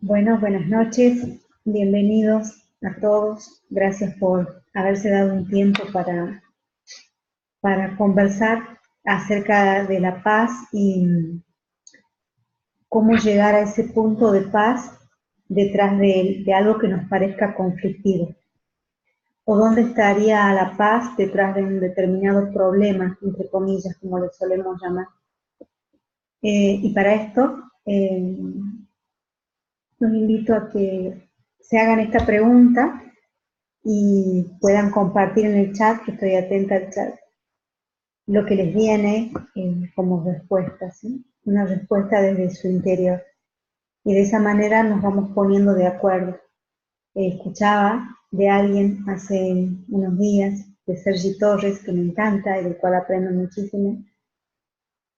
Bueno, buenas noches, bienvenidos a todos. Gracias por haberse dado un tiempo para conversar acerca de la paz y cómo llegar a ese punto de paz detrás de algo que nos parezca conflictivo. O dónde estaría la paz detrás de un determinado problema, entre comillas, como le solemos llamar. Y para esto, los invito a que se hagan esta pregunta y puedan compartir en el chat, que estoy atenta al chat, lo que les viene como respuesta, ¿sí? Una respuesta desde su interior. Y de esa manera nos vamos poniendo de acuerdo. Escuchaba de alguien hace unos días, de Sergi Torres, que me encanta y del cual aprendo muchísimo,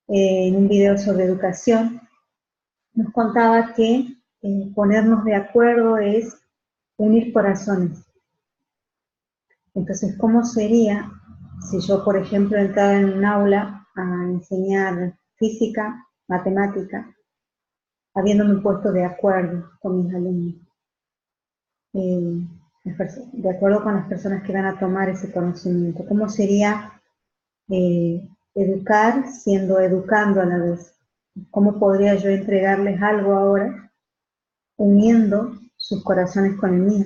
en un video sobre educación, nos contaba que ponernos de acuerdo es unir corazones. Entonces, ¿cómo sería si yo, por ejemplo, entrara en un aula a enseñar física, matemática, habiéndome puesto de acuerdo con mis alumnos? De acuerdo con las personas que van a tomar ese conocimiento. ¿Cómo sería educar siendo educando a la vez? ¿Cómo podría yo entregarles algo ahora uniendo sus corazones con el mío?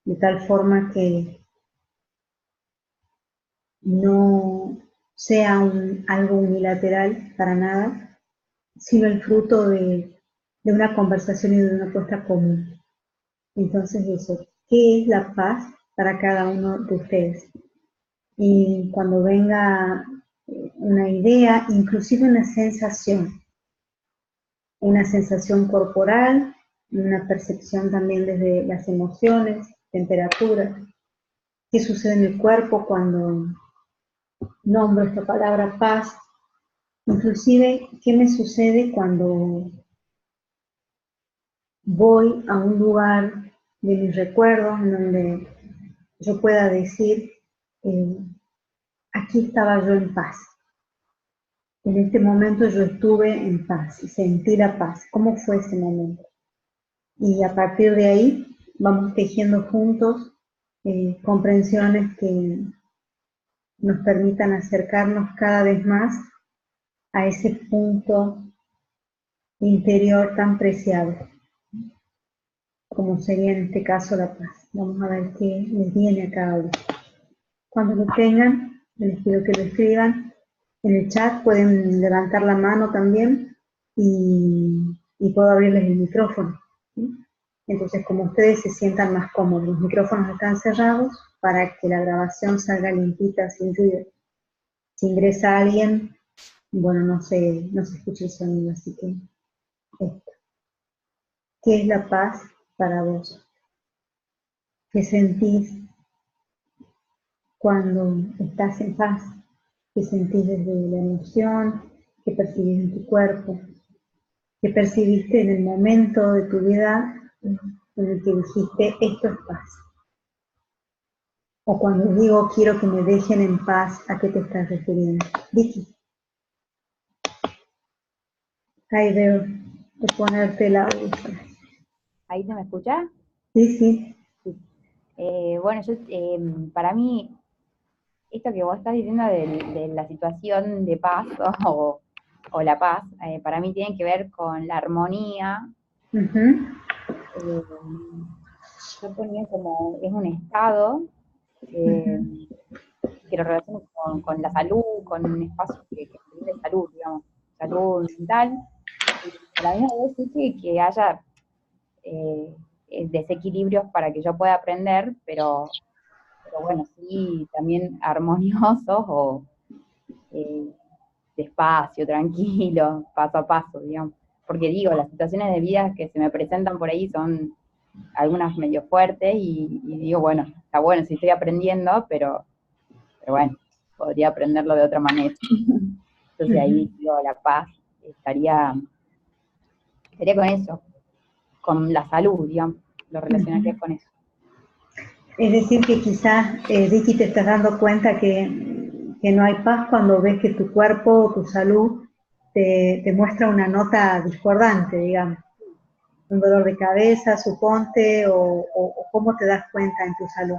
De tal forma que no sea algo unilateral para nada, sino el fruto de una conversación y de una apuesta común. Entonces eso, ¿qué es la paz para cada uno de ustedes? Y cuando venga una idea, inclusive una sensación corporal, una percepción también desde las emociones, temperatura, qué sucede en el cuerpo cuando nombro esta palabra paz. Inclusive, ¿qué me sucede cuando voy a un lugar de mis recuerdos en donde yo pueda decir, aquí estaba yo en paz? En este momento yo estuve en paz y sentí la paz. ¿Cómo fue ese momento? Y a partir de ahí vamos tejiendo juntos comprensiones que nos permitan acercarnos cada vez más a ese punto interior tan preciado, como sería en este caso la paz. Vamos a ver qué les viene a cada uno. Cuando lo tengan, les pido que lo escriban en el chat, pueden levantar la mano también y puedo abrirles el micrófono, ¿sí? Entonces, como ustedes se sientan más cómodos, los micrófonos están cerrados para que la grabación salga limpita, sin ruido. Si ingresa alguien, bueno, no se escucha el sonido, así que esto. ¿Qué es la paz para vos? ¿Qué sentís cuando estás en paz? ¿Qué sentís desde la emoción? ¿Qué percibís en tu cuerpo? ¿Qué percibiste en el momento de tu vida en el que dijiste, esto es paz? O cuando digo, quiero que me dejen en paz, ¿a qué te estás refiriendo? Vicky, ahí veo de ponerte el audio. ¿Ahí se me escucha? Sí, sí. Sí. Bueno, para mí, esto que vos estás diciendo de la situación de paz o la paz, para mí tiene que ver con la armonía. Yo ponía como, es un estado que lo relaciono con la salud, con un espacio que brinde salud, digamos, salud mental. Y a la misma vez sí que haya eh, desequilibrios para que yo pueda aprender, pero bueno, sí, también armoniosos o eh, despacio, tranquilo, paso a paso, digamos. Porque digo, las situaciones de vida que se me presentan por ahí son algunas medio fuertes y digo, bueno, está bueno si estoy aprendiendo, pero bueno, podría aprenderlo de otra manera. Entonces ahí digo, la paz estaría con eso, con la salud, digamos, lo relacionaría con eso. Es decir, que quizás, Vicky, te estás dando cuenta que no hay paz cuando ves que tu cuerpo o tu salud te muestra una nota discordante, digamos. un dolor de cabeza, suponte, o cómo te das cuenta en tu salud.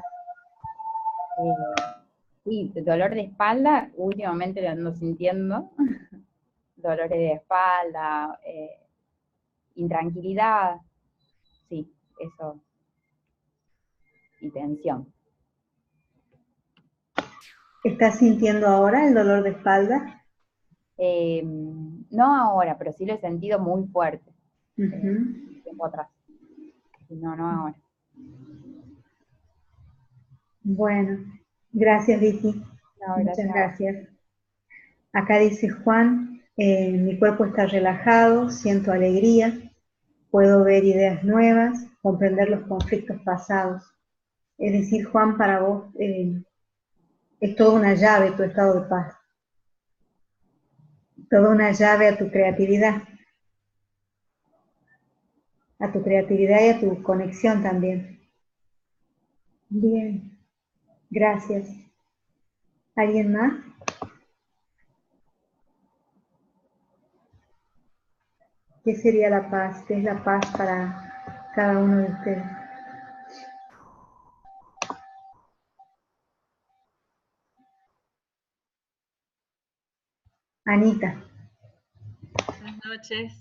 Sí, dolor de espalda, últimamente lo ando sintiendo. Dolores de espalda, intranquilidad, sí, eso, y tensión. ¿Estás sintiendo ahora el dolor de espalda? No ahora, pero sí lo he sentido muy fuerte, tiempo atrás. No, no ahora. Bueno, gracias Vicky, No, muchas gracias a vos. gracias. Acá dice Juan, mi cuerpo está relajado, siento alegría, puedo ver ideas nuevas, comprender los conflictos pasados. Es decir, Juan, para vos es toda una llave tu estado de paz, toda una llave a tu creatividad y a tu conexión también. Bien, gracias. ¿Alguien más? ¿Qué sería la paz? ¿Qué es la paz para cada uno de ustedes? Anita. Buenas noches.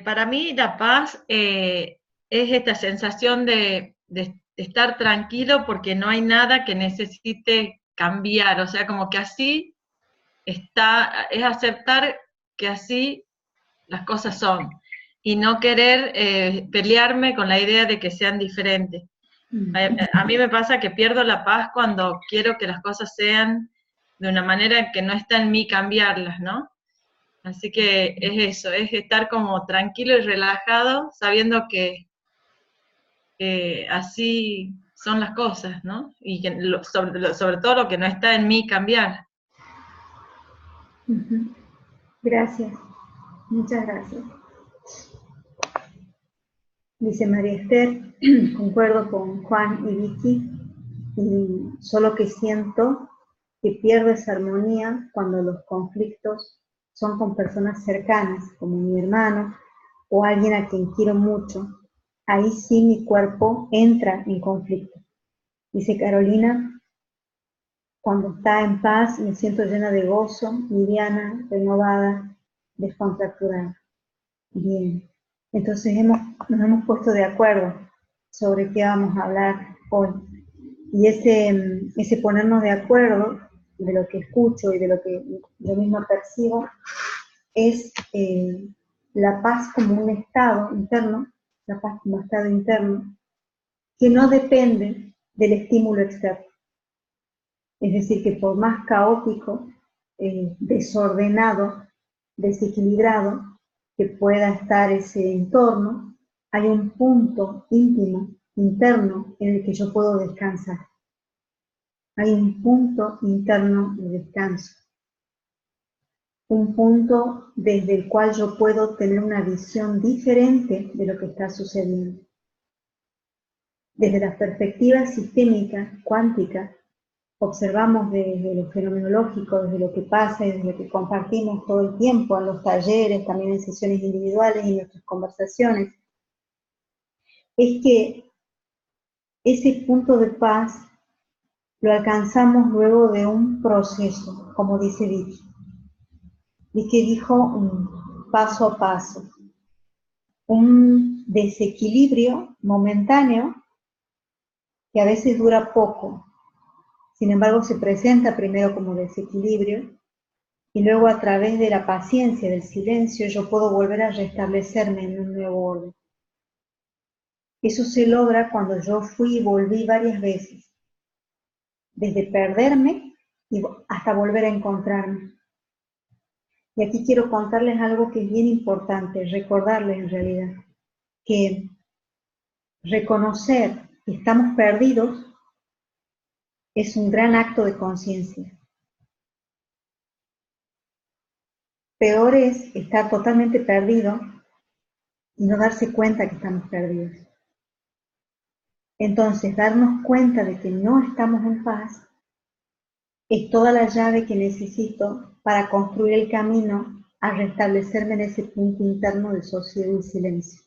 Para mí la paz es esta sensación de estar tranquilo porque no hay nada que necesite cambiar, o sea, como que así está, es aceptar que así las cosas son y no querer pelearme con la idea de que sean diferentes. A mí me pasa que pierdo la paz cuando quiero que las cosas sean de una manera que no está en mí cambiarlas, ¿no? Así que es eso, es estar como tranquilo y relajado, sabiendo que así son las cosas, ¿no? Y que sobre todo lo que no está en mí cambiar. Gracias, muchas gracias. Dice María Esther, concuerdo con Juan y Vicky, y solo que siento que pierdo esa armonía cuando los conflictos son con personas cercanas, como mi hermano o alguien a quien quiero mucho. Ahí sí mi cuerpo entra en conflicto. Dice Carolina, cuando está en paz me siento llena de gozo, liviana, renovada, descontracturada. Bien, entonces nos hemos puesto de acuerdo sobre qué vamos a hablar hoy. Y ese ponernos de acuerdo de lo que escucho y de lo que yo misma percibo es la paz como un estado interno, la paz como estado interno, que no depende del estímulo externo. Es decir, que por más caótico, desordenado, desequilibrado que pueda estar ese entorno, hay un punto íntimo, interno, en el que yo puedo descansar. Hay un punto interno de descanso. Un punto desde el cual yo puedo tener una visión diferente de lo que está sucediendo. Desde la perspectiva sistémica, cuántica, observamos desde lo fenomenológico, desde lo que pasa y desde lo que compartimos todo el tiempo en los talleres, también en sesiones individuales y en nuestras conversaciones, es que ese punto de paz lo alcanzamos luego de un proceso, como dice Vicky. Vicky dijo un paso a paso, un desequilibrio momentáneo que a veces dura poco, sin embargo se presenta primero como desequilibrio y luego a través de la paciencia, del silencio, yo puedo volver a restablecerme en un nuevo orden. Eso se logra cuando yo fui y volví varias veces, desde perderme hasta volver a encontrarme. Y aquí quiero contarles algo que es bien importante, recordarles en realidad, que reconocer que estamos perdidos es un gran acto de conciencia. Peor es estar totalmente perdido y no darse cuenta que estamos perdidos. Entonces, darnos cuenta de que no estamos en paz es toda la llave que necesito para construir el camino a restablecerme en ese punto interno de sosiego y silencio.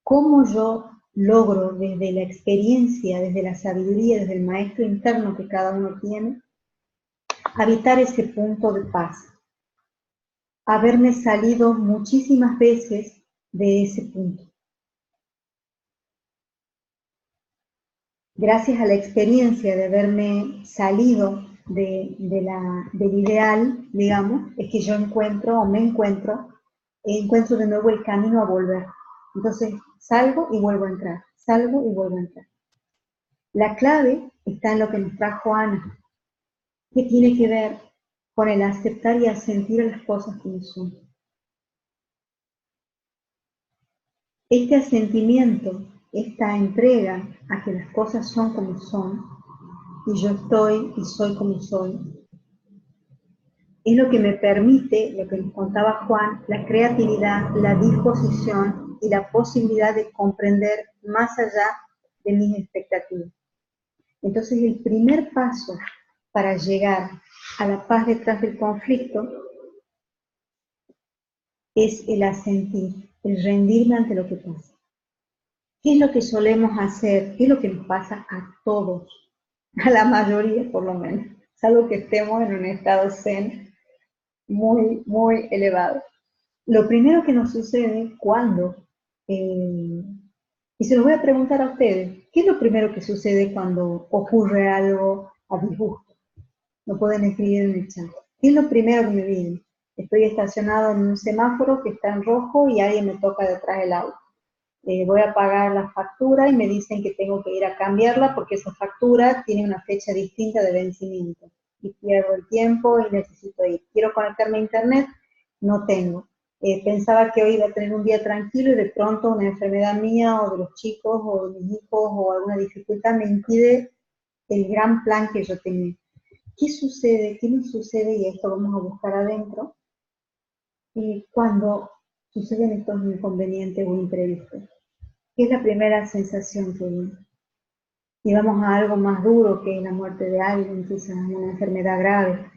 ¿Cómo yo logro desde la experiencia, desde la sabiduría, desde el maestro interno que cada uno tiene, habitar ese punto de paz? Haberme salido muchísimas veces de ese punto. Gracias a la experiencia de haberme salido del ideal, digamos, es que yo encuentro de nuevo el camino a volver. Entonces salgo y vuelvo a entrar, salgo y vuelvo a entrar. La clave está en lo que nos trajo Ana, que tiene que ver con el aceptar y asentir a las cosas como son. Este asentimiento, esta entrega a que las cosas son como son, y yo estoy y soy como soy, es lo que me permite, lo que nos contaba Juan, la creatividad, la disposición y la posibilidad de comprender más allá de mis expectativas. Entonces el primer paso para llegar a la paz detrás del conflicto es el asentir, el rendirme ante lo que pasa. ¿Qué es lo que solemos hacer? ¿Qué es lo que nos pasa a todos? A la mayoría, por lo menos. Salvo que estemos en un estado zen muy, muy elevado. Lo primero que nos sucede cuando, y se lo voy a preguntar a ustedes, ¿qué es lo primero que sucede cuando ocurre algo a disgusto? Lo pueden escribir en el chat. ¿Qué es lo primero que me viene? Estoy estacionado en un semáforo que está en rojo y alguien me toca detrás del auto. Voy a pagar la factura y me dicen que tengo que ir a cambiarla porque esa factura tiene una fecha distinta de vencimiento. Y pierdo el tiempo y necesito ir. Quiero conectarme a internet, no tengo. Pensaba que hoy iba a tener un día tranquilo y de pronto una enfermedad mía o de los chicos o de mis hijos o alguna dificultad me impide el gran plan que yo tenía. ¿Qué sucede? ¿Qué nos sucede? Y esto vamos a buscar adentro. Cuando suceden estos inconvenientes o imprevistos. ¿Qué es la primera sensación que viene? Y vamos a algo más duro que la muerte de alguien, quizás una enfermedad grave,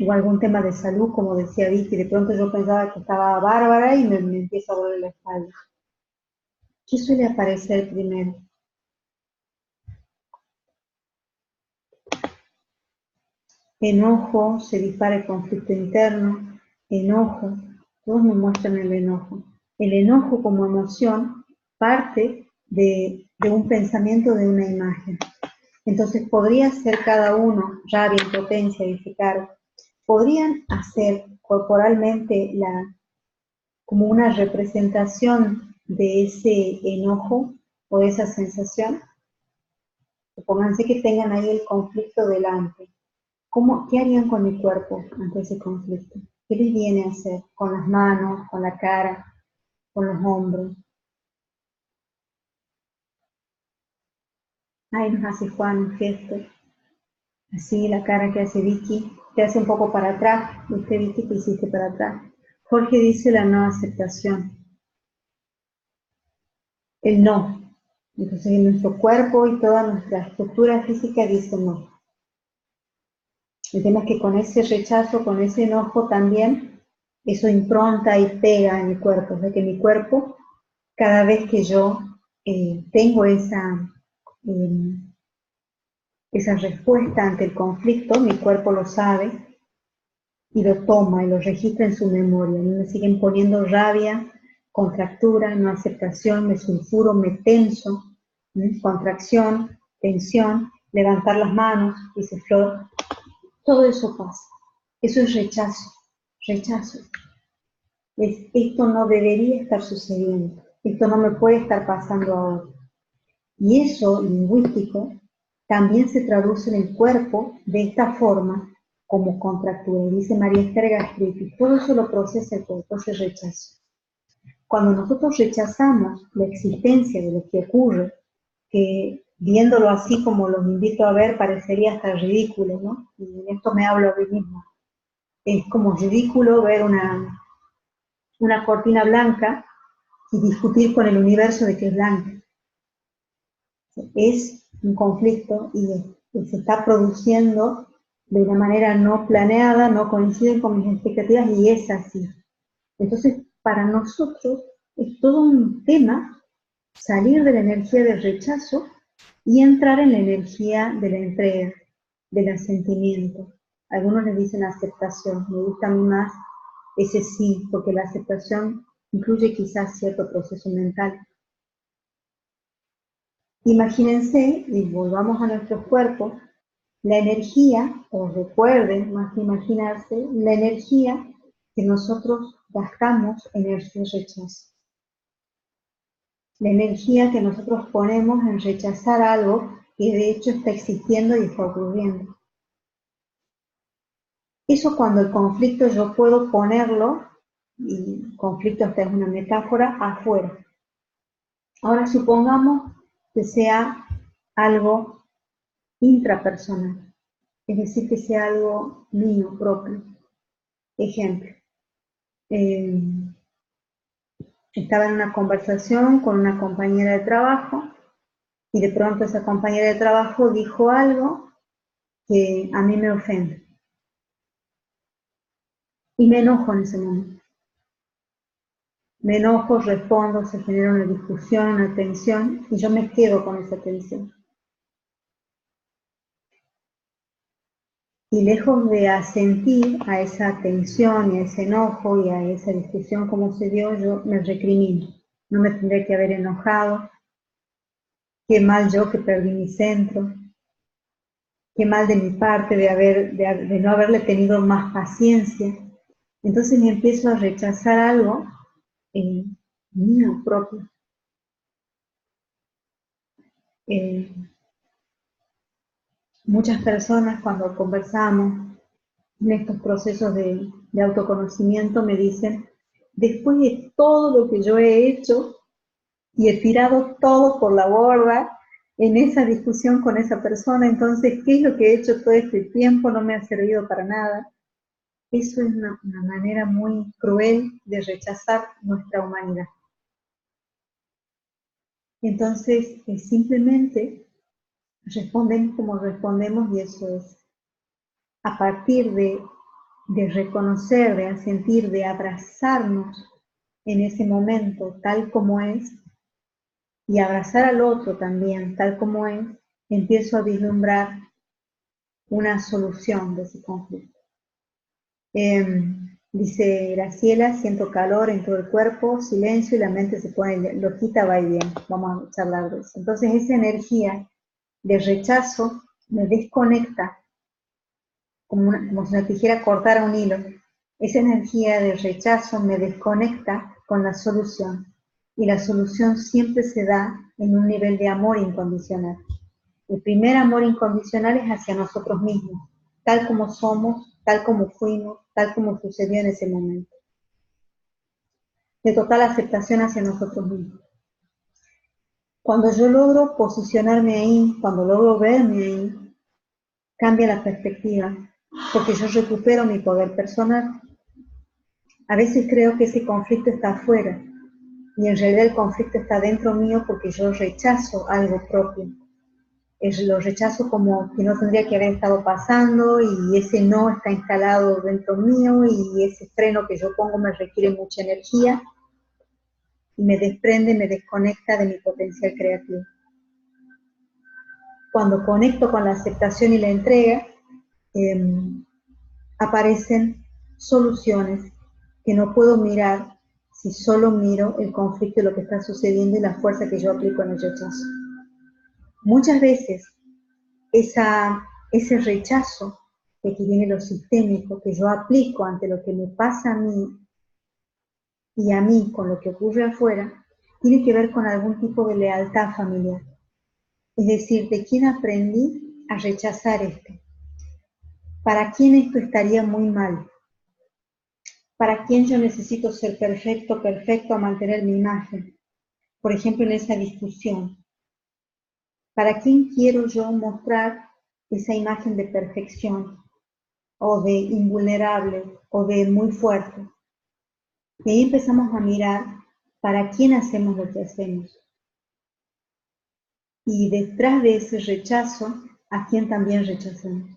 o algún tema de salud, como decía Vicky, de pronto yo pensaba que estaba bárbara y me empieza a doler la espalda. ¿Qué suele aparecer primero? Enojo, se dispara el conflicto interno, enojo, todos me muestran el enojo. El enojo como emoción parte de un pensamiento, de una imagen. Entonces podría ser cada uno, rabia, impotencia, dice Caro, podrían hacer corporalmente como una representación de ese enojo o de esa sensación. Supónganse que tengan ahí el conflicto delante. ¿Qué harían con mi cuerpo ante ese conflicto? ¿Qué les viene a hacer? Con las manos, con la cara, con los hombros. Ahí nos hace Juan un gesto. Así la cara que hace Vicky, te hace un poco para atrás. Usted, Vicky, que hiciste para atrás. Jorge dice la no aceptación. El no. Entonces en nuestro cuerpo y toda nuestra estructura física dice no. El tema es que con ese rechazo, con ese enojo también, eso impronta y pega en mi cuerpo. O sea que mi cuerpo, cada vez que yo tengo esa respuesta ante el conflicto, mi cuerpo lo sabe y lo toma y lo registra en su memoria. A mí me siguen poniendo rabia, contractura, no aceptación, me sulfuro, me tenso, contracción, tensión, levantar las manos, dice Flor. Todo eso pasa. Eso es rechazo, rechazo. Esto no debería estar sucediendo. Esto no me puede estar pasando ahora. Y eso, lingüístico, también se traduce en el cuerpo de esta forma como contractura. Dice María Esther Gastritis, todo eso lo procesa el cuerpo, ese rechazo. Cuando nosotros rechazamos la existencia de lo que ocurre, que viéndolo así como los invito a ver, parecería hasta ridículo, ¿no? Y en esto me hablo a mí misma. Es como ridículo ver una cortina blanca y discutir con el universo de que es blanca. Es un conflicto y se está produciendo de una manera no planeada, no coinciden con mis expectativas y es así. Entonces, para nosotros es todo un tema salir de la energía del rechazo y entrar en la energía de la entrega, del asentimiento. Algunos les dicen aceptación, me gusta a mí más ese sí, porque la aceptación incluye quizás cierto proceso mental. Imagínense, y volvamos a nuestros cuerpos, la energía, o recuerden, más que imaginarse, la energía que nosotros gastamos en el rechazo. La energía que nosotros ponemos en rechazar algo que de hecho está existiendo y está ocurriendo. Eso cuando el conflicto yo puedo ponerlo, y conflicto esta es una metáfora, afuera. Ahora supongamos que sea algo intrapersonal, es decir, que sea algo mío propio. Ejemplo, estaba en una conversación con una compañera de trabajo y de pronto esa compañera de trabajo dijo algo que a mí me ofende. Y me enojo en ese momento. Me enojo, respondo, se genera una discusión, una tensión, y yo me quedo con esa tensión. Y lejos de asentir a esa tensión y a ese enojo y a esa discusión como se dio, yo me recrimino. No me tendría que haber enojado. Qué mal yo que perdí mi centro. Qué mal de mi parte de no haberle tenido más paciencia. Entonces me empiezo a rechazar algo mío propio. Muchas personas cuando conversamos en estos procesos de autoconocimiento me dicen, después de todo lo que yo he hecho y he tirado todo por la borda en esa discusión con esa persona, entonces, ¿qué es lo que he hecho todo este tiempo? No me ha servido para nada. Eso es una manera muy cruel de rechazar nuestra humanidad. Entonces, simplemente respondemos como respondemos y eso es. A partir de reconocer, de sentir, de abrazarnos en ese momento tal como es y abrazar al otro también tal como es, empiezo a vislumbrar una solución de ese conflicto. Dice Graciela, siento calor en todo el cuerpo, silencio y la mente se pone loquita, va y bien. Vamos a charlar de eso. Entonces esa energía de rechazo me desconecta, como si nos dijera cortar a un hilo. Esa energía de rechazo me desconecta con la solución. Y la solución siempre se da en un nivel de amor incondicional. El primer amor incondicional es hacia nosotros mismos, tal como somos, tal como fuimos, tal como sucedió en ese momento. De total aceptación hacia nosotros mismos. Cuando yo logro posicionarme ahí, cuando logro verme ahí, cambia la perspectiva, porque yo recupero mi poder personal. A veces creo que ese conflicto está afuera, y en realidad el conflicto está dentro mío porque yo rechazo algo propio. Lo rechazo como que no tendría que haber estado pasando y ese no está instalado dentro mío y ese freno que yo pongo me requiere mucha energía y me desprende, me desconecta de mi potencial creativo. Cuando conecto con la aceptación y la entrega, aparecen soluciones que no puedo mirar si solo miro el conflicto y lo que está sucediendo y la fuerza que yo aplico en el rechazo. Muchas veces ese rechazo que aquí viene lo sistémico, que yo aplico ante lo que me pasa a mí y a mí con lo que ocurre afuera, tiene que ver con algún tipo de lealtad familiar. Es decir, de quién aprendí a rechazar esto. ¿Para quién esto estaría muy mal? ¿Para quién yo necesito ser perfecto, perfecto a mantener mi imagen? Por ejemplo, en esa discusión. ¿Para quién quiero yo mostrar esa imagen de perfección? O de invulnerable, o de muy fuerte. Y ahí empezamos a mirar para quién hacemos lo que hacemos. Y detrás de ese rechazo, a quién también rechazamos.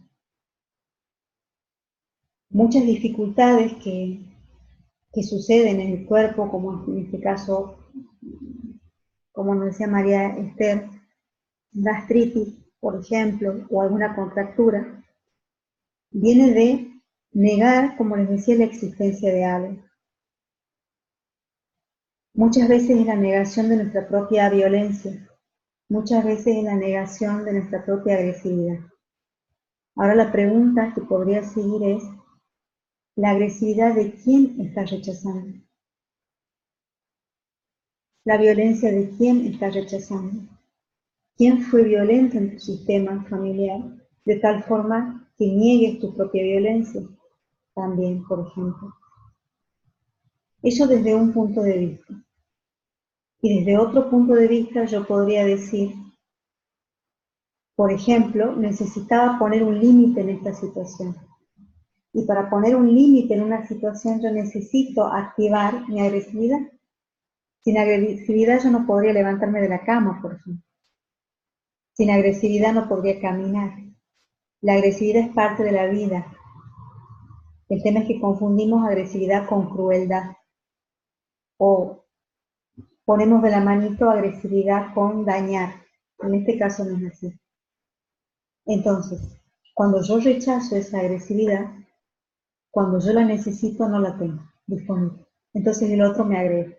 muchas dificultades que suceden en el cuerpo, como en este caso, como nos decía María Esther, gastritis, por ejemplo, o alguna contractura, viene de negar, como les decía, la existencia de algo. Muchas veces es la negación de nuestra propia violencia, muchas veces es la negación de nuestra propia agresividad. Ahora la pregunta que podría seguir es, ¿la agresividad de quién estás rechazando? ¿La violencia de quién estás rechazando? ¿Quién fue violento en tu sistema familiar de tal forma que niegues tu propia violencia? También, por ejemplo. Eso desde un punto de vista. Y desde otro punto de vista yo podría decir, por ejemplo, necesitaba poner un límite en esta situación. Y para poner un límite en una situación yo necesito activar mi agresividad. Sin agresividad yo no podría levantarme de la cama, por ejemplo. Sin agresividad no podría caminar. La agresividad es parte de la vida. El tema es que confundimos agresividad con crueldad. O ponemos de la manito agresividad con dañar. En este caso no es así. Entonces, cuando yo rechazo esa agresividad, cuando yo la necesito no la tengo disponible. Entonces el otro me agrede.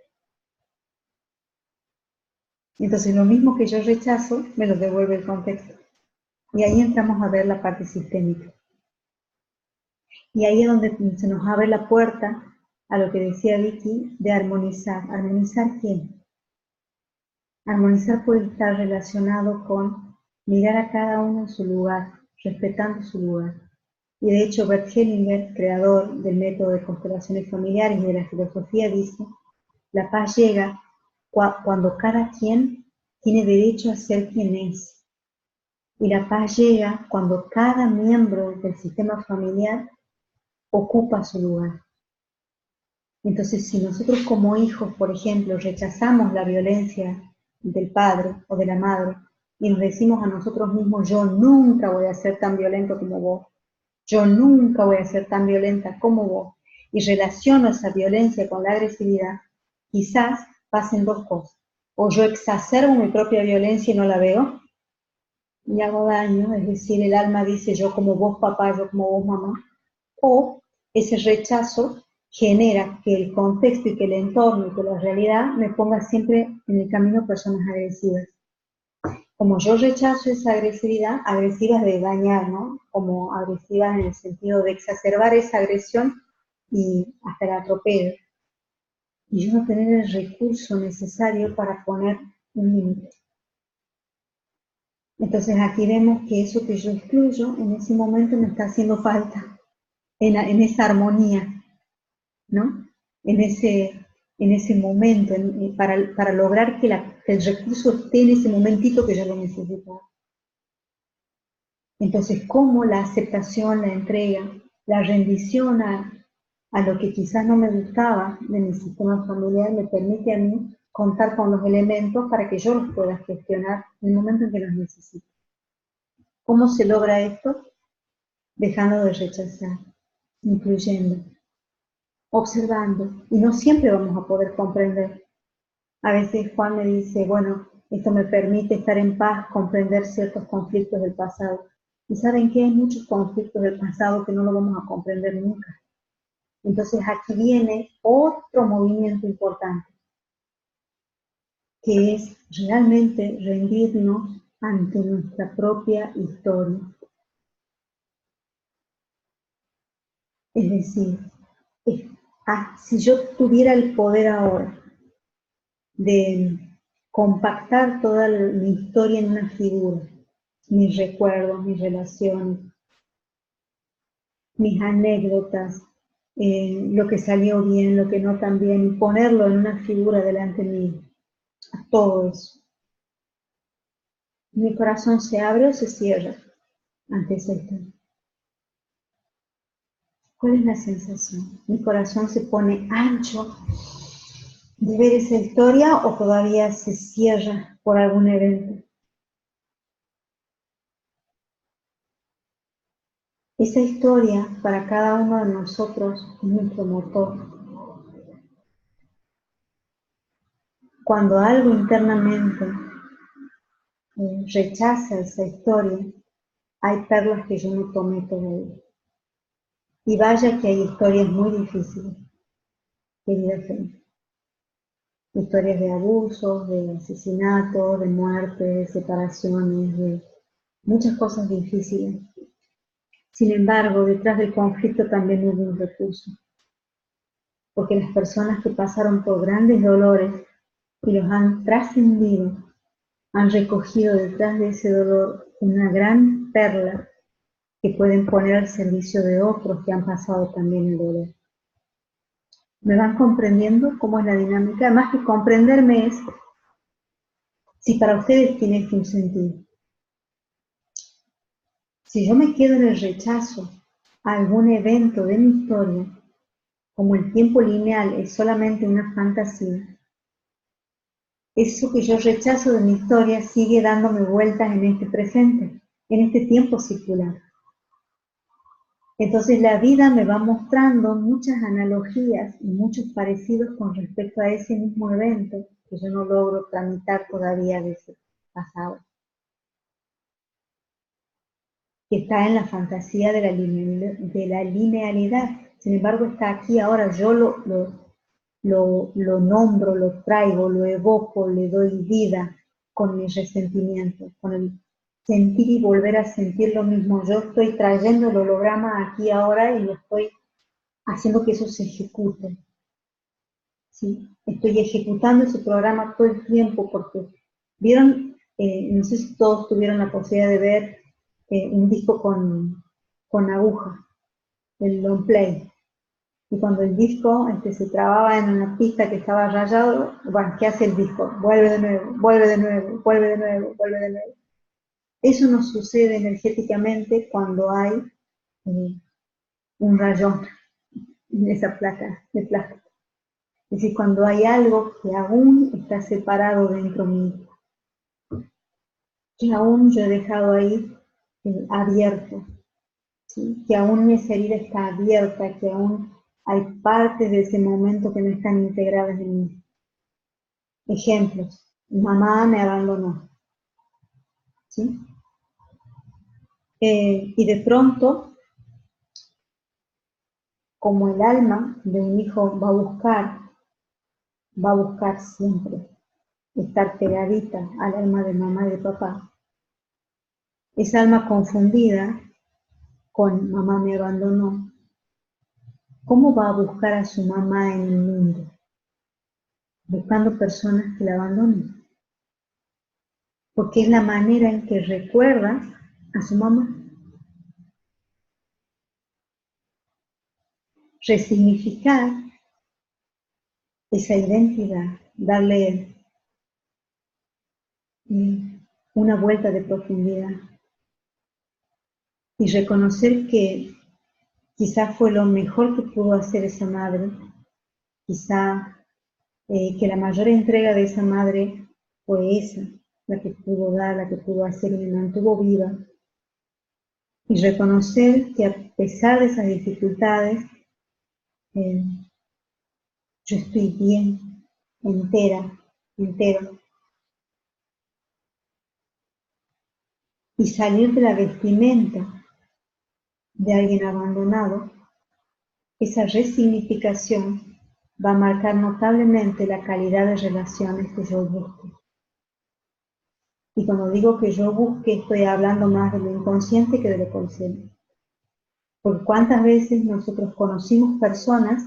Entonces lo mismo que yo rechazo, me lo devuelve el contexto. Y ahí entramos a ver la parte sistémica. Y ahí es donde se nos abre la puerta a lo que decía Vicky, de armonizar. ¿Armonizar quién? Armonizar puede estar relacionado con mirar a cada uno en su lugar, respetando su lugar. Y de hecho Bert Hellinger, creador del método de constelaciones familiares y de la filosofía, dice, la paz llega cuando cada quien tiene derecho a ser quien es. Y la paz llega cuando cada miembro del sistema familiar ocupa su lugar. Entonces, si nosotros como hijos, por ejemplo, rechazamos la violencia del padre o de la madre y nos decimos a nosotros mismos, yo nunca voy a ser tan violento como vos, yo nunca voy a ser tan violenta como vos, y relaciono esa violencia con la agresividad, quizás pasen dos cosas. O yo exacerbo mi propia violencia y no la veo, y hago daño, es decir, el alma dice yo como vos papá, yo como vos mamá, o ese rechazo genera que el contexto y que el entorno y que la realidad me ponga siempre en el camino personas agresivas. Como yo rechazo esa agresividad, agresivas de dañar, ¿no? Como agresivas en el sentido de exacerbar esa agresión y hasta el atropello. Y yo no tener el recurso necesario para poner un límite. Entonces aquí vemos que eso que yo excluyo en ese momento me está haciendo falta en esa armonía, ¿no? En ese momento, para lograr que el recurso esté en ese momentito que yo lo necesitaba. Entonces, cómo la aceptación, la entrega, la rendición a lo que quizás no me gustaba de mi sistema familiar me permite a mí contar con los elementos para que yo los pueda gestionar en el momento en que los necesito. ¿Cómo se logra esto? Dejando de rechazar, incluyendo, observando, y no siempre vamos a poder comprender. A veces Juan me dice, bueno, esto me permite estar en paz, comprender ciertos conflictos del pasado. Y ¿saben qué? Hay muchos conflictos del pasado que no lo vamos a comprender nunca. Entonces aquí viene otro movimiento importante, que es realmente rendirnos ante nuestra propia historia. Es decir, si yo tuviera el poder ahora de compactar toda mi historia en una figura, mis recuerdos, mis relaciones, mis anécdotas, lo que salió bien, lo que no tan bien, y ponerlo en una figura delante mío, a todo eso. Mi corazón se abre o se cierra ante esa historia. ¿Cuál es la sensación? ¿Mi corazón se pone ancho de ver esa historia o todavía se cierra por algún evento? Esa historia para cada uno de nosotros es nuestro motor. Cuando algo internamente rechaza esa historia, hay perlas que yo no tomé todavía. Y vaya que hay historias muy difíciles, querida gente. Historias de abusos, de asesinatos, de muertes, de separaciones, de muchas cosas difíciles. Sin embargo, detrás del conflicto también hubo un recurso. Porque las personas que pasaron por grandes dolores y los han trascendido, han recogido detrás de ese dolor una gran perla que pueden poner al servicio de otros que han pasado también el dolor. ¿Me van comprendiendo cómo es la dinámica? Además que comprenderme es, si para ustedes tiene un sentido. Si yo me quedo en el rechazo a algún evento de mi historia, como el tiempo lineal es solamente una fantasía, eso que yo rechazo de mi historia sigue dándome vueltas en este presente, en este tiempo circular. Entonces la vida me va mostrando muchas analogías y muchos parecidos con respecto a ese mismo evento que yo no logro tramitar todavía de ese pasado. Que está en la fantasía de la linealidad. Sin embargo, está aquí ahora, yo lo nombro, lo traigo, lo evoco, le doy vida con mi resentimiento, con el sentir y volver a sentir lo mismo. Yo estoy trayendo el holograma aquí ahora y lo estoy haciendo que eso se ejecute. ¿Sí? Estoy ejecutando ese programa todo el tiempo porque, ¿vieron? No sé si todos tuvieron la posibilidad de ver un disco con aguja, el long play. Y cuando el disco se trababa en una pista que estaba rayado, bueno, ¿qué hace el disco? Vuelve de nuevo, vuelve de nuevo, vuelve de nuevo, vuelve de nuevo. Eso nos sucede energéticamente cuando hay un rayón en esa placa de plástico. Es decir, cuando hay algo que aún está separado dentro mío, que aún yo he dejado ahí abierto, ¿sí? Que aún esa herida está abierta, que aún hay partes de ese momento que no están integradas en mí. Ejemplos, mamá me abandonó, ¿sí? Y de pronto, como el alma de un hijo va a buscar siempre estar pegadita al alma de mamá y de papá. Esa alma confundida con mamá me abandonó, ¿cómo va a buscar a su mamá en el mundo? Buscando personas que la abandonen. Porque es la manera en que recuerda a su mamá. Resignificar esa identidad, darle una vuelta de profundidad y reconocer que quizá fue lo mejor que pudo hacer esa madre, quizá que la mayor entrega de esa madre fue esa, la que pudo dar, la que pudo hacer y me mantuvo viva. Y reconocer que a pesar de esas dificultades, yo estoy bien, entero. Y salir de la vestimenta de alguien abandonado, esa resignificación va a marcar notablemente la calidad de relaciones que yo busque. Y cuando digo que yo busque, estoy hablando más de lo inconsciente que de lo consciente. Porque cuántas veces nosotros conocimos personas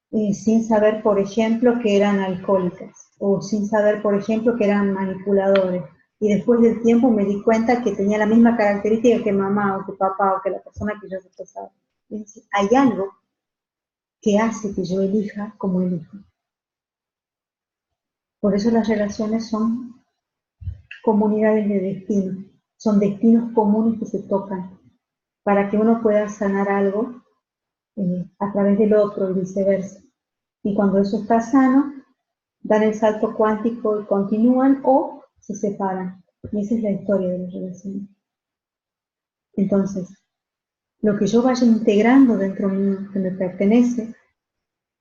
sin saber, por ejemplo, que eran alcohólicas, o sin saber, por ejemplo, que eran manipuladores. Y después del tiempo me di cuenta que tenía la misma característica que mamá, o que papá, o que la persona que yo rechazaba. Es decir, hay algo que hace que yo elija como elijo. Por eso las relaciones son comunidades de destino, son destinos comunes que se tocan, para que uno pueda sanar algo a través del otro y viceversa. Y cuando eso está sano, dan el salto cuántico y continúan o se separan. Y esa es la historia de las relaciones. Entonces, lo que yo vaya integrando dentro mío, que me pertenece,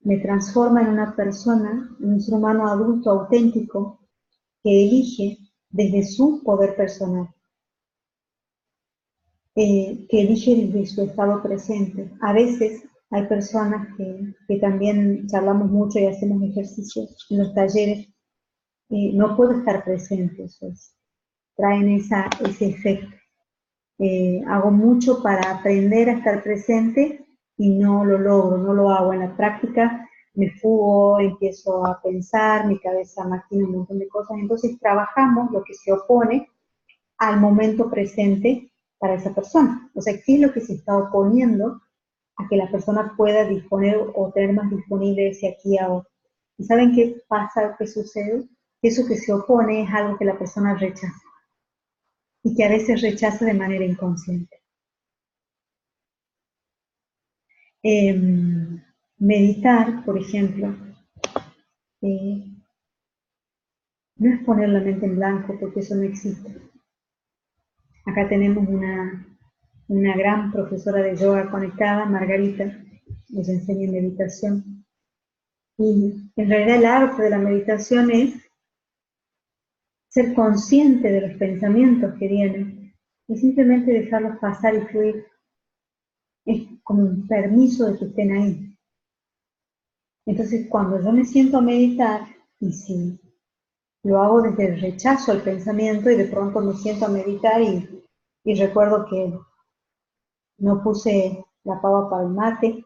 me transforma en una persona, en un ser humano adulto auténtico, que elige desde su poder personal, que elige desde su estado presente. A veces hay personas que también charlamos mucho y hacemos ejercicios en los talleres, no puedo estar presente, traen ese efecto. Hago mucho para aprender a estar presente y no lo logro, no lo hago. En la práctica me fugo, empiezo a pensar, mi cabeza maquina un montón de cosas. Entonces trabajamos lo que se opone al momento presente para esa persona. O sea, ¿qué es lo que se está oponiendo a que la persona pueda disponer o tener más disponible ese aquí y ahora? ¿Y saben qué pasa, qué sucede? Eso que se opone es algo que la persona rechaza y que a veces rechaza de manera inconsciente. Meditar, por ejemplo, no es poner la mente en blanco, porque eso no existe. Acá tenemos una gran profesora de yoga conectada, Margarita, nos enseña meditación. Y en realidad el arte de la meditación es ser consciente de los pensamientos que vienen y simplemente dejarlos pasar y fluir. Es como un permiso de que estén ahí. Entonces, cuando yo me siento a meditar, y si lo hago desde el rechazo al pensamiento y de pronto me siento a meditar y recuerdo que no puse la pava para el mate,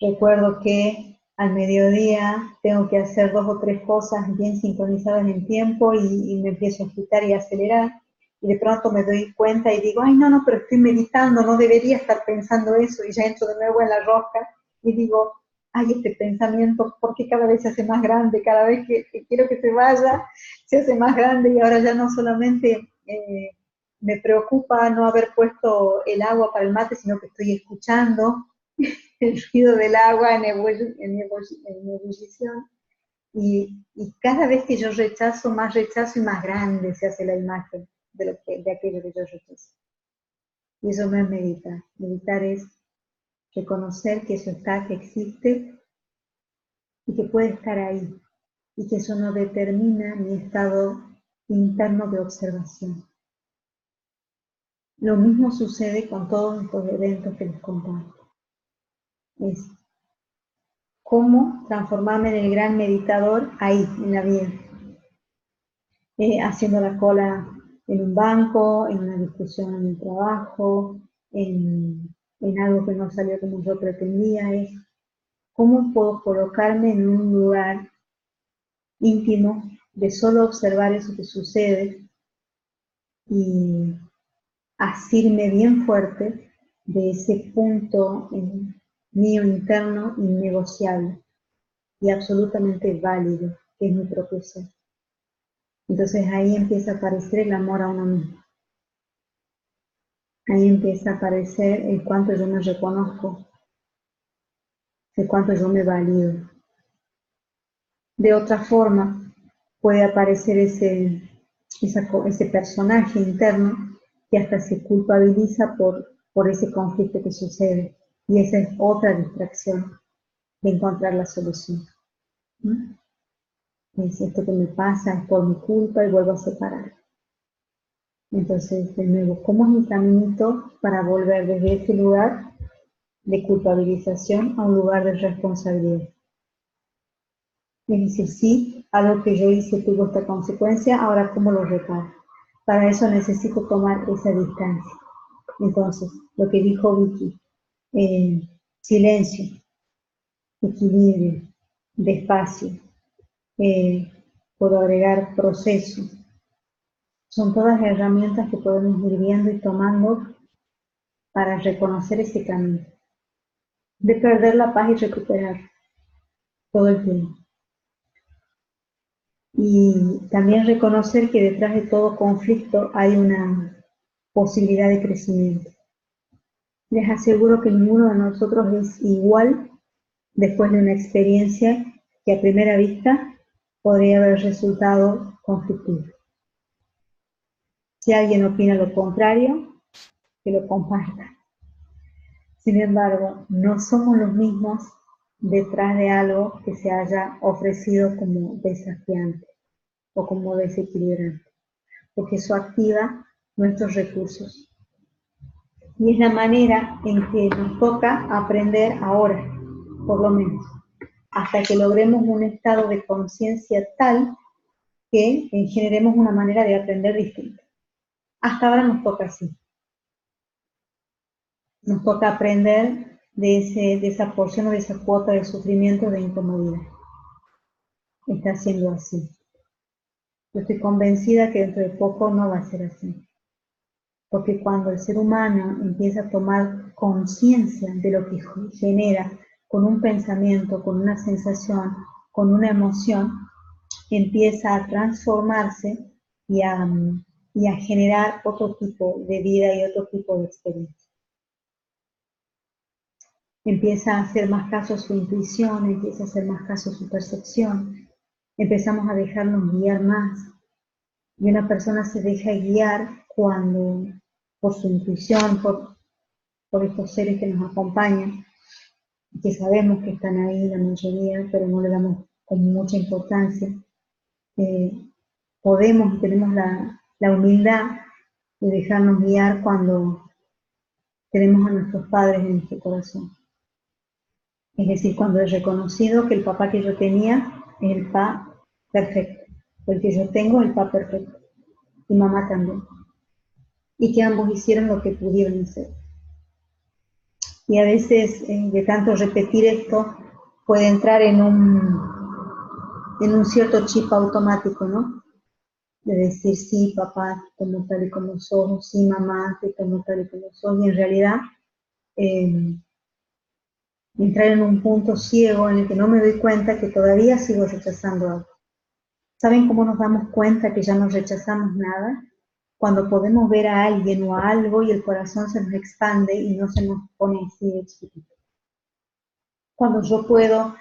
recuerdo que al mediodía tengo que hacer 2 o 3 cosas bien sincronizadas en tiempo y me empiezo a agitar y a acelerar, y de pronto me doy cuenta y digo, ay no, pero estoy meditando, no debería estar pensando eso, y ya entro de nuevo en la rosca y digo, ay, este pensamiento, ¿por qué cada vez se hace más grande? Cada vez que quiero que se vaya, se hace más grande, y ahora ya no solamente me preocupa no haber puesto el agua para el mate, sino que estoy escuchando el ruido del agua en ebullición, y cada vez que yo rechazo y más grande se hace la imagen de aquello que yo rechazo. Y eso no es meditar. Meditar es reconocer que eso está, que existe, y que puede estar ahí, y que eso no determina mi estado interno de observación. Lo mismo sucede con todos estos eventos que les comparto. Es cómo transformarme en el gran meditador ahí, en la vida. Haciendo la cola en un banco, en una discusión en el trabajo, en algo que no salió como yo pretendía. Es cómo puedo colocarme en un lugar íntimo de solo observar eso que sucede y asirme bien fuerte de ese punto mío interno innegociable y absolutamente válido, que es mi propio ser. Entonces ahí empieza a aparecer el amor a uno mismo. Ahí empieza a aparecer el cuánto yo me reconozco, el cuánto yo me valido. De otra forma, puede aparecer ese personaje interno que hasta se culpabiliza por ese conflicto que sucede. Y esa es otra distracción de encontrar la solución. ¿No? Es esto que me pasa, es por mi culpa, y vuelvo a separar. Entonces, de nuevo, ¿cómo es mi caminito para volver desde ese lugar de culpabilización a un lugar de responsabilidad? Es decir, sí, algo que yo hice tuvo esta consecuencia, ahora ¿cómo lo reparo? Para eso necesito tomar esa distancia. Entonces, lo que dijo Vicky, silencio, equilibrio, despacio, puedo agregar proceso. Son todas herramientas que podemos ir viendo y tomando para reconocer ese camino. De perder la paz y recuperar todo el tiempo. Y también reconocer que detrás de todo conflicto hay una posibilidad de crecimiento. Les aseguro que ninguno de nosotros es igual después de una experiencia que a primera vista podría haber resultado conflictiva. Si alguien opina lo contrario, que lo comparta. Sin embargo, no somos los mismos detrás de algo que se haya ofrecido como desafiante o como desequilibrante, porque eso activa nuestros recursos. Y es la manera en que nos toca aprender ahora, por lo menos, hasta que logremos un estado de conciencia tal que generemos una manera de aprender distinta. Hasta ahora nos toca así. Nos toca aprender de esa porción o de esa cuota de sufrimiento, de incomodidad. Está siendo así. Yo estoy convencida que dentro de poco no va a ser así. Porque cuando el ser humano empieza a tomar conciencia de lo que genera con un pensamiento, con una sensación, con una emoción, empieza a transformarse y a generar otro tipo de vida y otro tipo de experiencia. Empieza a hacer más caso a su intuición, empieza a hacer más caso a su percepción, empezamos a dejarnos guiar más. Y una persona se deja guiar cuando, por su intuición, por estos seres que nos acompañan, que sabemos que están ahí la mayoría, pero no le damos con mucha importancia. Podemos y tenemos la humildad de dejarnos guiar cuando tenemos a nuestros padres en nuestro corazón. Es decir, cuando he reconocido que el papá que yo tenía es el papá perfecto, el que yo tengo es el papá perfecto, y mamá también, y que ambos hicieron lo que pudieron hacer. Y a veces, de tanto repetir esto, puede entrar en un cierto chip automático, ¿no? De decir, sí, papá, como tal y como sos, sí, mamá, te como tal y como sos, y en realidad entrar en un punto ciego en el que no me doy cuenta que todavía sigo rechazando algo. ¿Saben cómo nos damos cuenta que ya no rechazamos nada? Cuando podemos ver a alguien o a algo y el corazón se nos expande y no se nos pone así de chiquito. Cuando yo puedo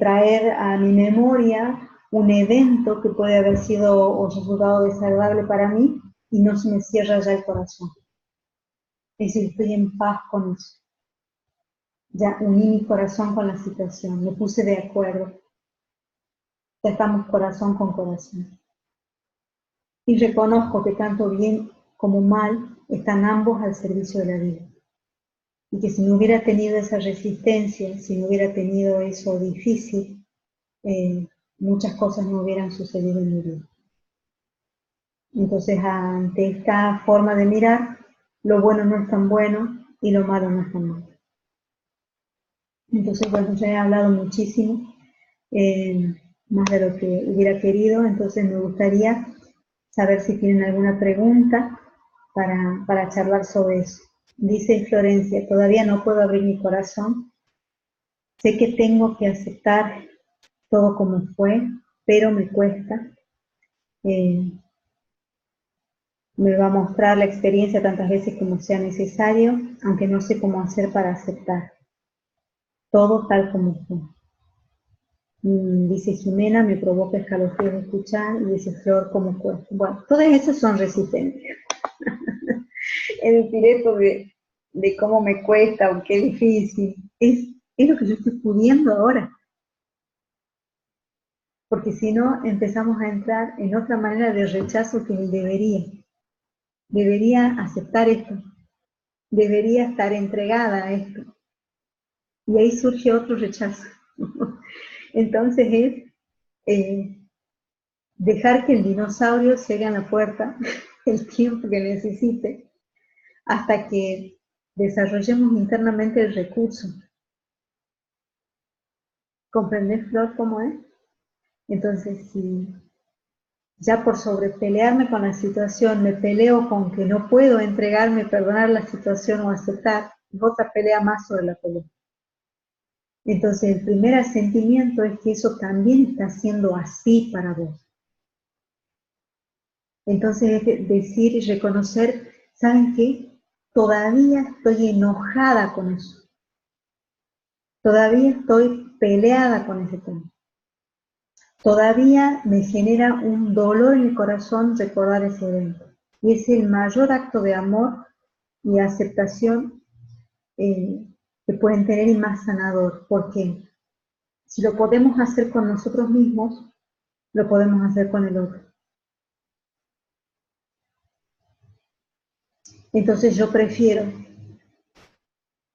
traer a mi memoria un evento que puede haber sido o resultado desagradable para mí y no se me cierra ya el corazón. Es decir, estoy en paz con eso. Ya uní mi corazón con la situación, me puse de acuerdo. Ya estamos corazón con corazón. Y reconozco que tanto bien como mal están ambos al servicio de la vida. Y que si no hubiera tenido esa resistencia, si no hubiera tenido eso difícil, muchas cosas no hubieran sucedido en mi vida. Entonces, ante esta forma de mirar, lo bueno no es tan bueno y lo malo no es tan malo. Entonces, bueno, ya he hablado muchísimo, más de lo que hubiera querido, entonces me gustaría saber si tienen alguna pregunta para charlar sobre eso. Dice Florencia, todavía no puedo abrir mi corazón, sé que tengo que aceptar todo como fue, pero me cuesta. Me va a mostrar la experiencia tantas veces como sea necesario, aunque no sé cómo hacer para aceptar todo tal como fue. Dice Jimena, me provoca escalofríos de escuchar, y dice Flor, ¿cómo cuesta? Bueno, todas esas son resistencias. Es decir, esto de cómo me cuesta o qué difícil, es lo que yo estoy pudiendo ahora. Porque si no, empezamos a entrar en otra manera de rechazo que el debería. Debería aceptar esto. Debería estar entregada a esto. Y ahí surge otro rechazo. Entonces es dejar que el dinosaurio llegue a la puerta el tiempo que necesite hasta que desarrollemos internamente el recurso. ¿Comprendés, Flor, cómo es? Entonces, si ya por sobrepelearme con la situación me peleo con que no puedo entregarme, perdonar la situación o aceptar, es otra pelea más sobre la pelea. Entonces, el primer asentimiento es que eso también está siendo así para vos. Entonces, es decir y reconocer, ¿saben qué? Todavía estoy enojada con eso. Todavía estoy peleada con ese tema. Todavía me genera un dolor en el corazón recordar ese evento. Y es el mayor acto de amor y aceptación que pueden tener y más sanador, porque si lo podemos hacer con nosotros mismos, lo podemos hacer con el otro. Entonces yo prefiero,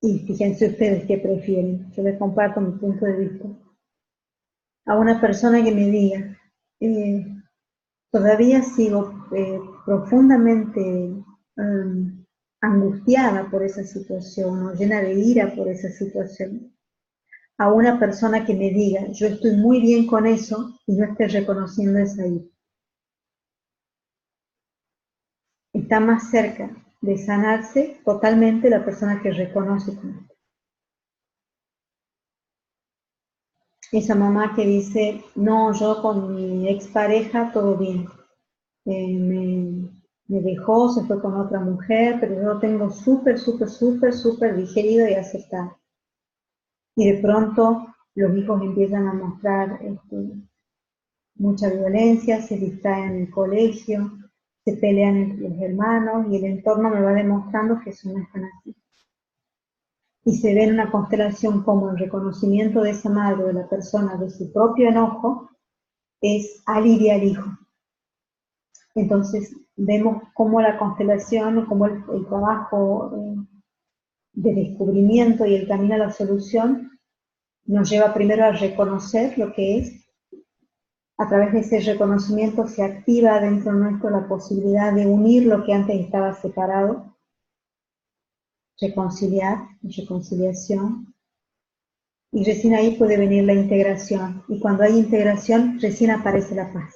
y fíjense ustedes qué prefieren, yo les comparto mi punto de vista, a una persona que me diga, todavía sigo profundamente angustiada por esa situación o llena de ira por esa situación, a una persona que me diga, yo estoy muy bien con eso y no esté reconociendo esa ira. Está más cerca de sanarse totalmente la persona que reconoce con esto. Esa mamá que dice, no, yo con mi expareja todo bien, me dejó, se fue con otra mujer, pero yo lo tengo súper digerido y aceptado. Y de pronto los hijos empiezan a mostrar mucha violencia, se distraen en el colegio, se pelean entre los hermanos y el entorno me va demostrando que eso no es tan así. Y se ve en una constelación como el reconocimiento de esa madre o de la persona de su propio enojo es alivia al hijo. Entonces vemos cómo la constelación, cómo el trabajo de descubrimiento y el camino a la solución nos lleva primero a reconocer lo que es. A través de ese reconocimiento se activa dentro nuestro la posibilidad de unir lo que antes estaba separado, reconciliar, reconciliación, y recién ahí puede venir la integración. Y cuando hay integración, recién aparece la paz.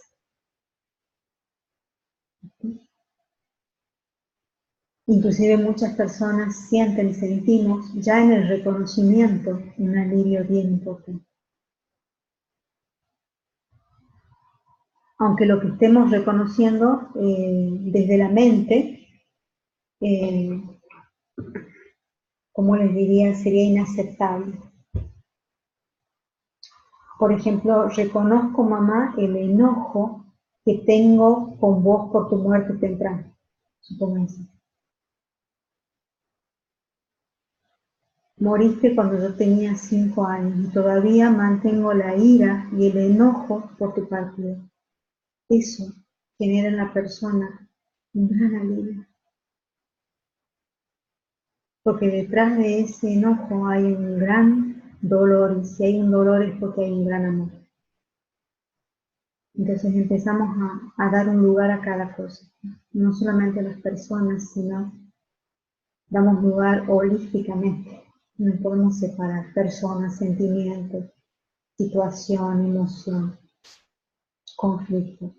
Inclusive muchas personas sienten y sentimos ya en el reconocimiento un alivio bien importante. Aunque lo que estemos reconociendo desde la mente, como les diría, sería inaceptable. Por ejemplo, reconozco, mamá, el enojo que tengo con vos por tu muerte temprana. Supónganse. Moriste cuando yo tenía 5 años y todavía mantengo la ira y el enojo por tu partida. Eso genera en la persona un gran alivio. Porque detrás de ese enojo hay un gran dolor, y si hay un dolor es porque hay un gran amor. Entonces empezamos a dar un lugar a cada cosa, no solamente a las personas, sino damos lugar holísticamente. No podemos separar personas, sentimientos, situación, emoción, conflicto.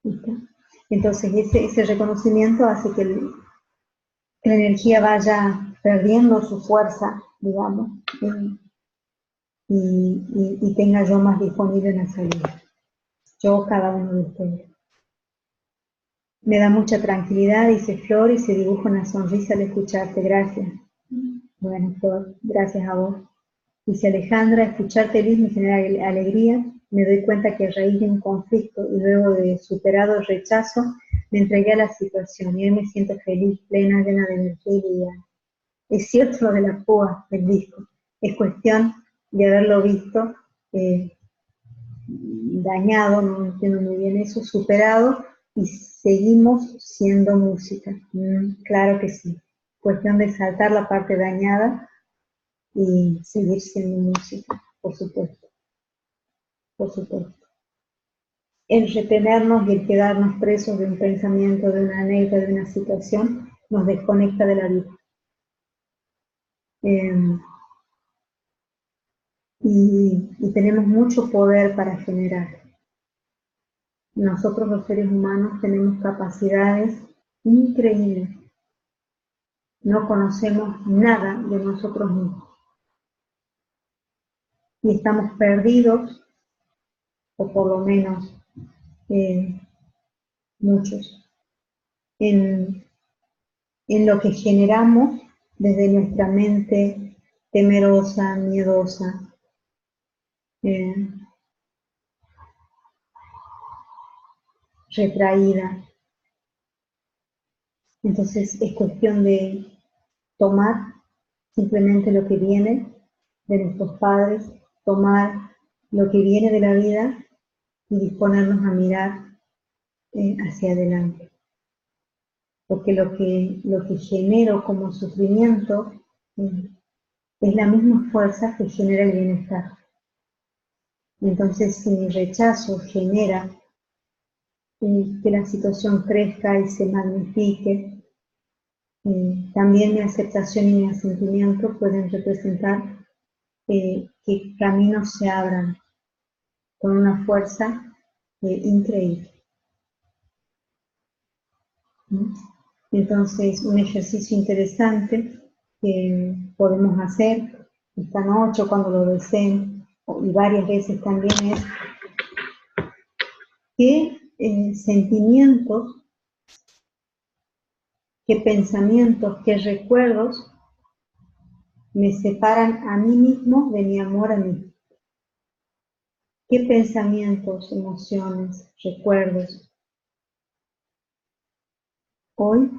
¿Listo? Entonces ese reconocimiento hace que la energía vaya perdiendo su fuerza, digamos, y tenga yo más disponible en la salida. Yo, cada uno de ustedes. Me da mucha tranquilidad, dice Flor, y se dibuja una sonrisa al escucharte. Gracias. Bueno, Flor, gracias a vos. Dice Alejandra, escucharte, Liz, me genera alegría. Me doy cuenta que a raíz de un conflicto y luego de superado el rechazo, me entregué a la situación y hoy me siento feliz, plena, llena de energía y vida. Es cierto lo de la púa del disco. Es cuestión de haberlo visto dañado, no entiendo muy bien eso, superado, y seguimos siendo música. Claro que sí. Cuestión de saltar la parte dañada y seguir siendo música, por supuesto. Por supuesto. El retenernos y el quedarnos presos de un pensamiento, de una anécdota, de una situación, nos desconecta de la vida. Y tenemos mucho poder para generar. Nosotros los seres humanos tenemos capacidades increíbles. No conocemos nada de nosotros mismos. Y estamos perdidos, o por lo menos muchos, en lo que generamos desde nuestra mente temerosa, miedosa, retraída. Entonces es cuestión de tomar simplemente lo que viene de nuestros padres, tomar lo que viene de la vida y disponernos a mirar hacia adelante. Porque lo que genero como sufrimiento es la misma fuerza que genera el bienestar. Entonces, si mi rechazo genera que la situación crezca y se magnifique, también mi aceptación y mi asentimiento pueden representar que caminos se abran con una fuerza increíble. Entonces, un ejercicio interesante que podemos hacer esta noche o cuando lo deseen, y varias veces también, es qué sentimientos, qué pensamientos, qué recuerdos me separan a mí mismo de mi amor a mí. ¿Qué pensamientos, emociones, recuerdos hoy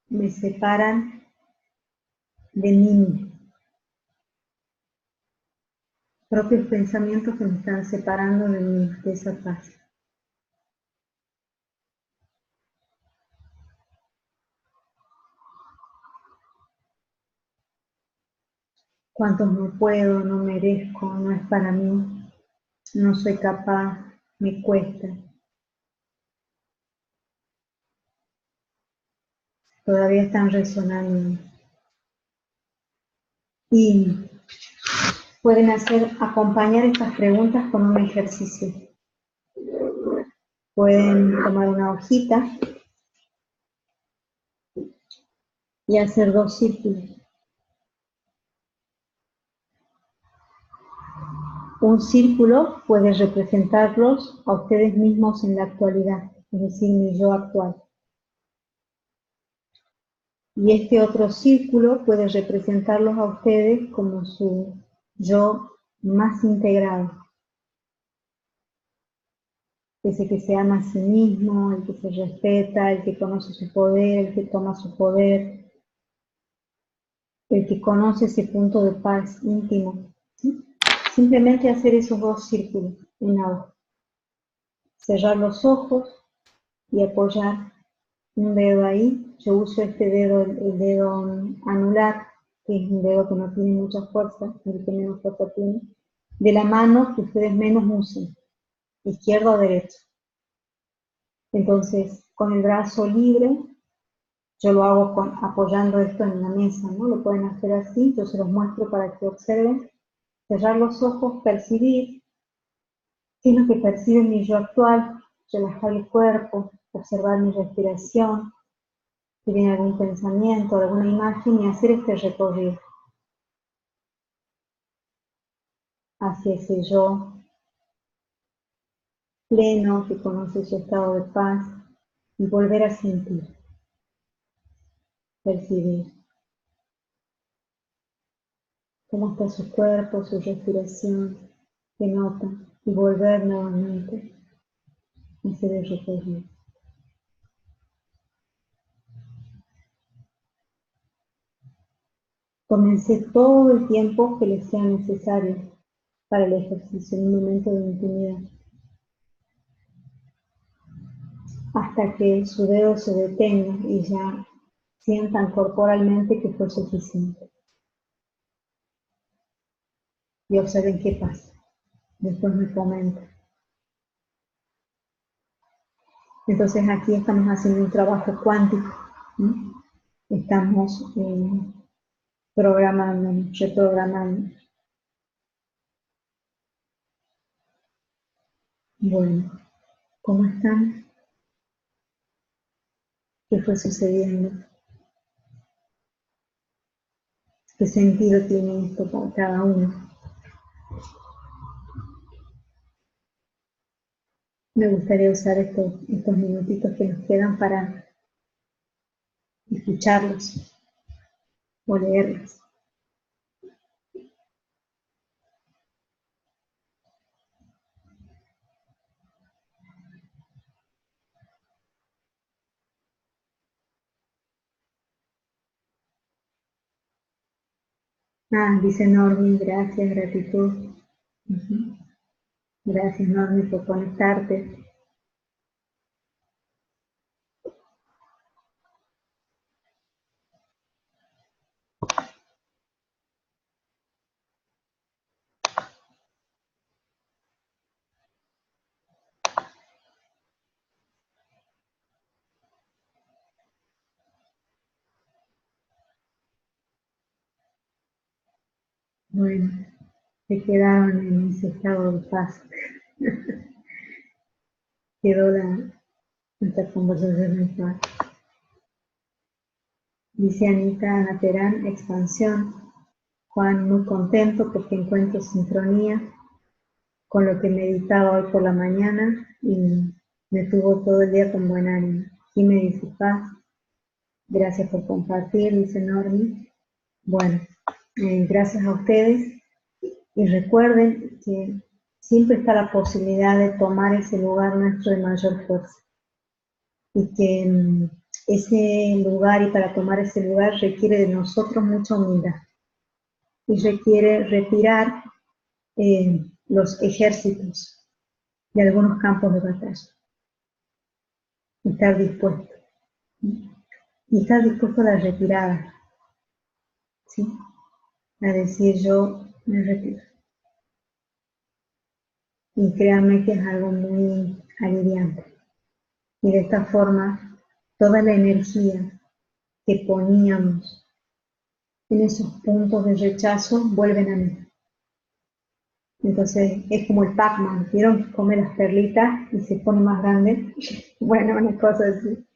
me separan de mí mismo? Propios pensamientos que me están separando de mí, de esa paz. ¿Cuántos no puedo, no merezco, no es para mí, no soy capaz, me cuesta? Todavía están resonando. Y pueden acompañar estas preguntas con un ejercicio. Pueden tomar una hojita y hacer 2 círculos. Un círculo puede representarlos a ustedes mismos en la actualidad, es decir, mi yo actual. Y este otro círculo puede representarlos a ustedes como su yo más integrado. Ese que se ama a sí mismo, el que se respeta, el que conoce su poder, el que toma su poder, el que conoce ese punto de paz íntimo. ¿Sí? Simplemente hacer esos 2 círculos en la hoja. Cerrar los ojos y apoyar un dedo ahí. Yo uso este dedo, el dedo anular, que es un dedo que no tiene mucha fuerza, el que menos fuerza tiene, de la mano que ustedes menos usen, izquierda o derecha. Entonces, con el brazo libre, yo lo hago apoyando esto en la mesa, ¿no? Lo pueden hacer así, yo se los muestro para que observen. Cerrar los ojos, percibir qué es lo que percibe mi yo actual, relajar el cuerpo, observar mi respiración, si viene algún pensamiento, alguna imagen, y hacer este recorrido hacia ese yo pleno que conoce su estado de paz y volver a sentir, percibir cómo está su cuerpo, su respiración, qué nota, y volver nuevamente a hacer el recorrido. Tómense todo el tiempo que les sea necesario para el ejercicio en un momento de intimidad, hasta que su dedo se detenga y ya sientan corporalmente que fue suficiente. Y observen qué pasa. Después me comentan. Entonces aquí estamos haciendo un trabajo cuántico, ¿sí? Estamos programando, reprogramando. Bueno, ¿cómo están? ¿Qué fue sucediendo? ¿Qué sentido tiene esto para cada uno? Me gustaría usar estos minutitos que nos quedan para escucharlos o leerlos. Dice Normi, gracias, gratitud. Gracias Normi por conectarte. Bueno, se quedaron en ese estado de paz. Quedó nuestra conversación en paz. Dice Anita Ana Terán, expansión. Juan, muy contento porque encuentro sincronía con lo que meditaba hoy por la mañana y me tuvo todo el día con buen ánimo. Y me dice paz. Gracias por compartir, dice Normi. Bueno, gracias a ustedes. Y recuerden que siempre está la posibilidad de tomar ese lugar nuestro de mayor fuerza. Y que ese lugar, y para tomar ese lugar, requiere de nosotros mucha humildad. Y requiere retirar los ejércitos de algunos campos de batalla. Estar dispuesto. Y estar dispuesto a la retirada. ¿Sí? A decir yo me retiro. Y créanme que es algo muy aliviante. Y de esta forma, toda la energía que poníamos en esos puntos de rechazo vuelven a mí. Entonces es como el Pac-Man, ¿vieron que come las perlitas y se pone más grande? Bueno, una cosa así.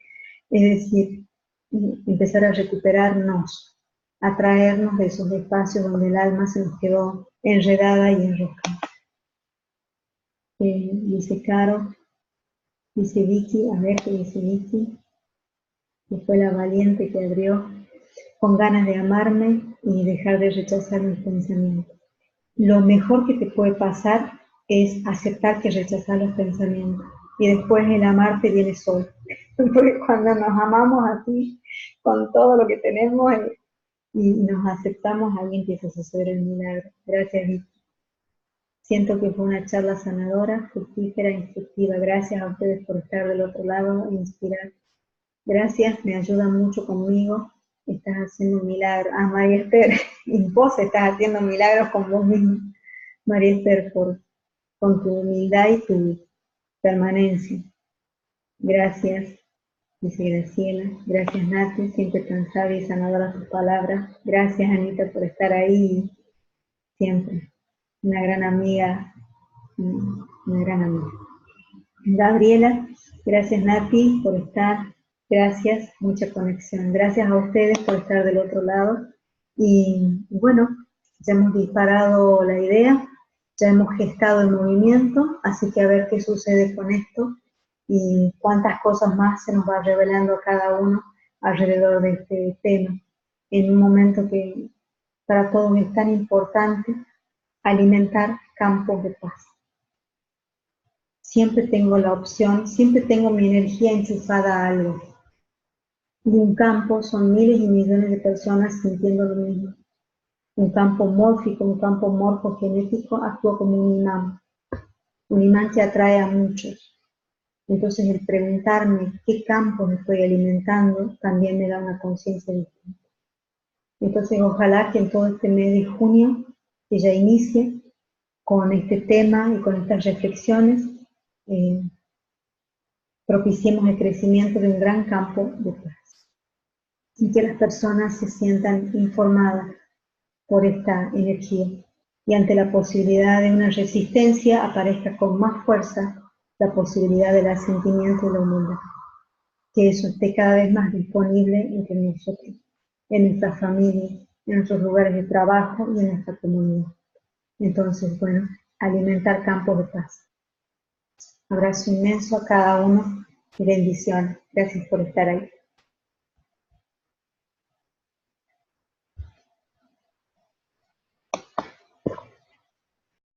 Es decir, empezar a recuperarnos, a traernos de esos espacios donde el alma se nos quedó enredada y enroscada. Dice Caro, dice Vicky, a ver qué dice Vicky, que fue la valiente que abrió con ganas de amarme y dejar de rechazar mis pensamientos. Lo mejor que te puede pasar es aceptar que rechazas los pensamientos y después el amarte viene solo. Porque cuando nos amamos así, con todo lo que tenemos y nos aceptamos, ahí empieza a suceder el milagro. Gracias, Vicky. Siento que fue una charla sanadora, fructífera, instructiva. Gracias a ustedes por estar del otro lado e inspirar. Gracias, me ayuda mucho conmigo. Estás haciendo un milagro. María Esther, y vos estás haciendo milagros con vos mismo. María Esther, con tu humildad y tu permanencia. Gracias, dice Graciela. Gracias, Nati, siempre tan sabia y sanadora tus palabras. Gracias, Anita, por estar ahí siempre. Una gran amiga, una gran amiga. Gabriela, gracias, Nati, por estar. Gracias, mucha conexión. Gracias a ustedes por estar del otro lado. Y bueno, ya hemos disparado la idea, ya hemos gestado el movimiento, así que a ver qué sucede con esto y cuántas cosas más se nos va revelando a cada uno alrededor de este tema. En un momento que para todos es tan importante alimentar campos de paz. Siempre tengo la opción, siempre tengo mi energía enchufada a algo. Y un campo son miles y millones de personas sintiendo lo mismo. Un campo mórfico, un campo morfogenético actúa como un imán. Un imán que atrae a muchos. Entonces el preguntarme qué campos estoy alimentando también me da una conciencia distinta. Entonces ojalá que en todo este mes de junio, que ya inicie con este tema y con estas reflexiones, propiciemos el crecimiento de un gran campo de paz. Y que las personas se sientan informadas por esta energía. Y ante la posibilidad de una resistencia aparezca con más fuerza la posibilidad del asentimiento y la humildad. Que eso esté cada vez más disponible entre nosotros, en nuestras familias, en nuestros lugares de trabajo y en nuestra comunidad. Entonces, bueno, alimentar campos de paz. Abrazo inmenso a cada uno y bendiciones. Gracias por estar ahí.